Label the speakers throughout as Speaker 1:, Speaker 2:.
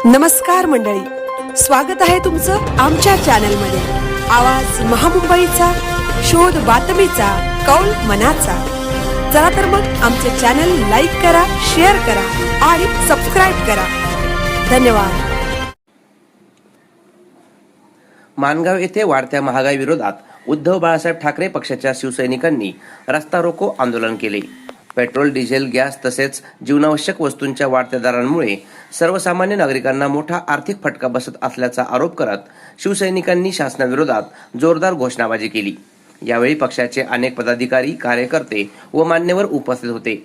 Speaker 1: नमस्कार मंडळी, स्वागत आहे तुमचं आमच्या चॅनलमध्ये। आवाज महामुंबईचा, शोध बातमीचा, कौल मनाचा। चला तर मग आमचे चॅनल लाईक करा, शेअर करा आणि सबस्क्राइब करा। धन्यवाद।
Speaker 2: माणगाव येथे वाढत्या महागाई विरोधात उद्धव बाळासाहेब ठाकरे पक्षाच्या शिवसैनिकांनी रस्ता रोको आंदोलन केले। पेट्रोल, डिझेल, गॅस तसेच जीवनावश्यक वस्तूंच्या वाढत्या दरांमुळे सर्वसामान्य नागरिकांना मोठा आर्थिक फटका बसत असल्याचा आरोप करत शिवसैनिकांनी शासनाविरोधात जोरदार घोषणाबाजी केली। यावेळी पक्षाचे अनेक पदाधिकारी, कार्यकर्ते व मान्यवर उपस्थित होते।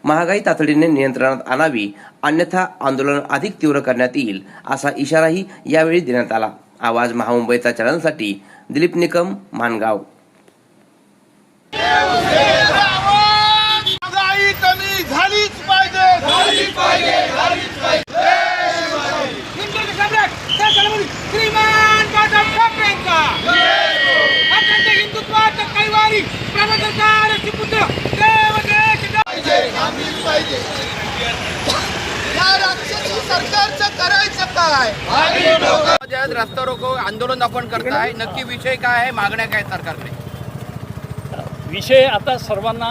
Speaker 2: महागाई तातडीने नियंत्रणात आणावी, अन्यथा आंदोलन अधिक तीव्र करण्यात येईल असा इशाराही यावेळी देण्यात आला। आवाज महामुंबईचा चॅनलसाठी दिलीप निकम, माणगाव।
Speaker 3: रस्ता रोको आंदोलन आपण करताय, नक्की विषय काय आहे, मागण्या काय सरकारकडे?
Speaker 4: विषय आता सर्वांना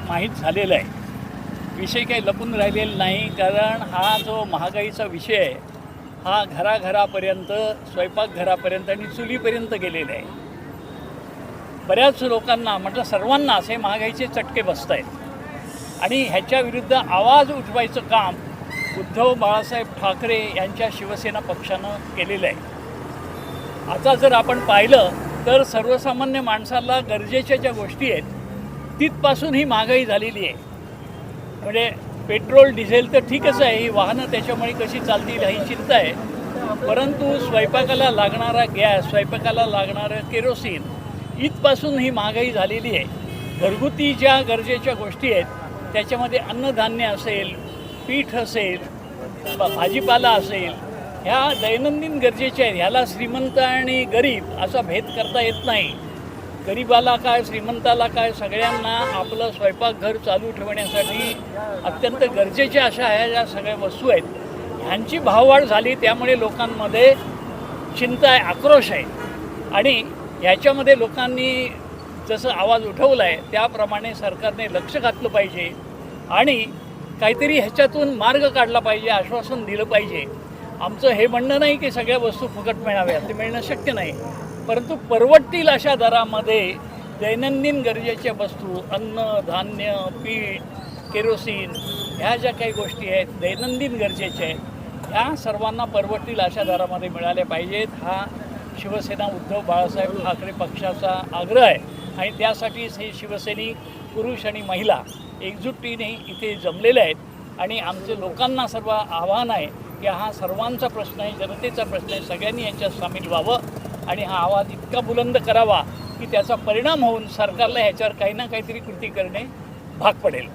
Speaker 4: माहीत झालेला आहे। विषय काही लपून राहिलेला नाही, कारण हा जो महागाईचा विषय आहे हा घराघरापर्यंत, स्वयंपाकघरापर्यंत आणि चुलीपर्यंत गेलेला आहे। बऱ्याच लोकांना, म्हटलं सर्वांना, असे महागाईचे चटके बसत आहेत आणि ह्याच्या विरुद्ध आवाज उठवायचं काम उद्धव बाळासाहेब ठाकरे यांच्या शिवसेना पक्षानं केलेलं आहे। आता जर आपण पाहिलं तर सर्वसामान्य माणसाला गरजेच्या ज्या गोष्टी आहेत तिथपासून ही महागाई झालेली आहे। म्हणजे पेट्रोल, डिझेल तर ठीकच आहे, ही वाहनं त्याच्यामुळे कशी चालतील ही चिंता आहे, परंतु स्वयंपाकाला लागणारा गॅस, स्वयंपाकाला लागणारं केरोसिन, इथपासून ही महागाई झालेली आहे। घरगुती ज्या गरजेच्या गोष्टी आहेत त्याच्यामध्ये अन्नधान्य असेल, पीठ असेल, भाजीपाला असेल, ह्या दैनंदिन गरजेच्या आहेत। ह्याला श्रीमंत आणि गरीब असा भेद करता येत नाही। गरीबाला काय, श्रीमंताला काय, सगळ्यांना आपलं स्वयंपाकघर चालू ठेवण्यासाठी अत्यंत गरजेच्या अशा ह्या ज्या सगळ्या वस्तू आहेत ह्यांची भाववाढ झाली, त्यामुळे लोकांमध्ये चिंता आहे, आक्रोश आहे आणि ह्याच्यामध्ये लोकांनी जसं आवाज उठवला आहे त्याप्रमाणे सरकारने लक्ष घातलं पाहिजे आणि काहीतरी ह्याच्यातून मार्ग काढला पाहिजे, आश्वासन दिलं पाहिजे। आमचं हे म्हणणं नाही की सगळ्या वस्तू फुकट मिळाव्यात, ते मिळणं शक्य नाही, परंतु परवडतील अशा दरामध्ये दैनंदिन गरजेच्या वस्तू, अन्न, धान्य, पीठ, केरोसिन, ह्या ज्या काही गोष्टी आहेत दैनंदिन गरजेच्या आहेत ह्या सर्वांना परवडतील अशा दरामध्ये मिळाल्या पाहिजेत। हा शिवसेना उद्धव बाळासाहेब ठाकरे पक्षाचा आग्रह आहे आणि त्यासाठीच हे शिवसैनिक, पुरुष आणि महिला एकजुटीने इथे जमलेले आहेत आणि आमचे लोकांना सर्व आव्हान आहे की हा सर्वांचा प्रश्न आहे, जनतेचा प्रश्न आहे, सगळ्यांनी याच्यात सामील व्हावं आणि हा आवाज इतका बुलंद करावा की त्याचा परिणाम होऊन सरकारला ह्याच्यावर काही ना काहीतरी कृती करणे भाग पडेल।